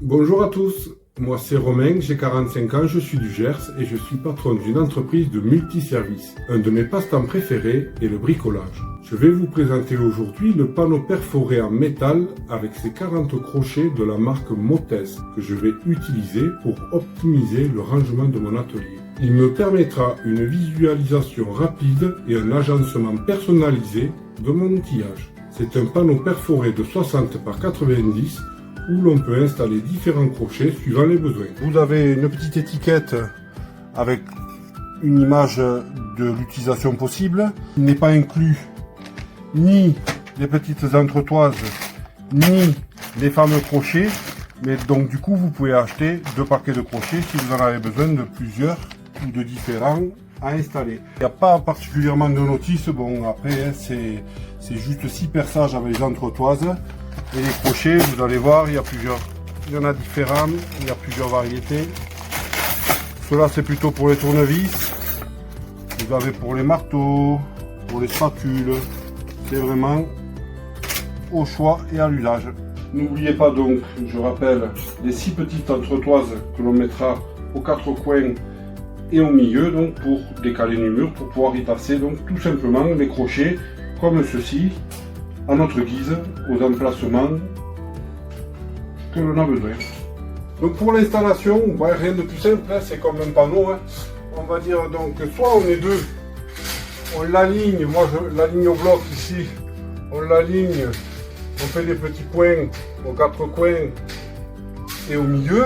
Bonjour à tous, moi c'est Romain, j'ai 45 ans, je suis du Gers et je suis patron d'une entreprise de multiservices. Un de mes passe-temps préférés est le bricolage. Je vais vous présenter aujourd'hui le panneau perforé en métal avec ses 40 crochets de la marque Motes que je vais utiliser pour optimiser le rangement de mon atelier. Il me permettra une visualisation rapide et un agencement personnalisé de mon outillage. C'est un panneau perforé de 60 par 90 où l'on peut installer différents crochets suivant les besoins. Vous avez une petite étiquette avec une image de l'utilisation possible. Il n'est pas inclus ni les petites entretoises ni les fameux crochets, mais donc du coup vous pouvez acheter 2 paquets de crochets si vous en avez besoin de plusieurs ou de différents à installer. Il n'y a pas particulièrement de notice, bon après c'est juste 6 perçages avec les entretoises. Et les crochets, vous allez voir, il y en a différents, il y a plusieurs variétés. Cela c'est plutôt pour les tournevis. Vous avez pour les marteaux, pour les spatules. C'est vraiment au choix et à l'usage. N'oubliez pas donc, je rappelle, les 6 petites entretoises que l'on mettra aux 4 coins et au milieu, donc pour décaler le mur, pour pouvoir y passer donc tout simplement les crochets comme ceci, à notre guise, aux emplacements que l'on a besoin. Donc pour l'installation, rien de plus simple, c'est comme un panneau. On va dire donc, soit on est deux, on l'aligne, moi je l'aligne au bloc ici, on l'aligne, on fait des petits points aux 4 coins et au milieu,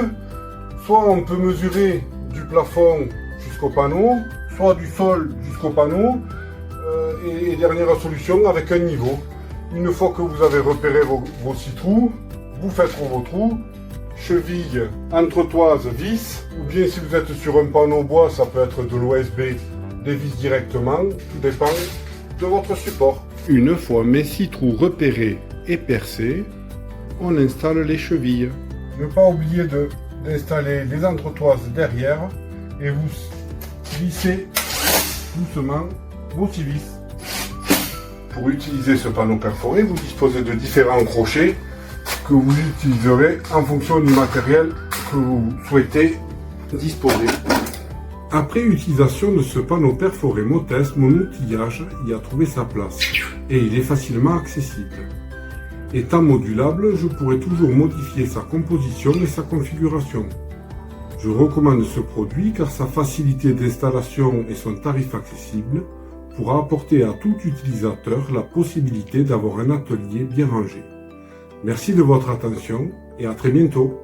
soit on peut mesurer du plafond jusqu'au panneau, soit du sol jusqu'au panneau, et dernière solution avec un niveau. Une fois que vous avez repéré vos 6 trous, vous faites vos trous, cheville, entretoise, vis, ou bien si vous êtes sur un panneau bois, ça peut être de l'OSB, des vis directement, tout dépend de votre support. Une fois mes 6 trous repérés et percés, on installe les chevilles. Ne pas oublier d'installer les entretoises derrière et vous vissez doucement vos 6 vis. Pour utiliser ce panneau perforé, vous disposez de différents crochets que vous utiliserez en fonction du matériel que vous souhaitez disposer. Après utilisation de ce panneau perforé Motes, mon outillage y a trouvé sa place et il est facilement accessible. Étant modulable, je pourrai toujours modifier sa composition et sa configuration. Je recommande ce produit car sa facilité d'installation et son tarif accessible pourra apporter à tout utilisateur la possibilité d'avoir un atelier bien rangé. Merci de votre attention et à très bientôt.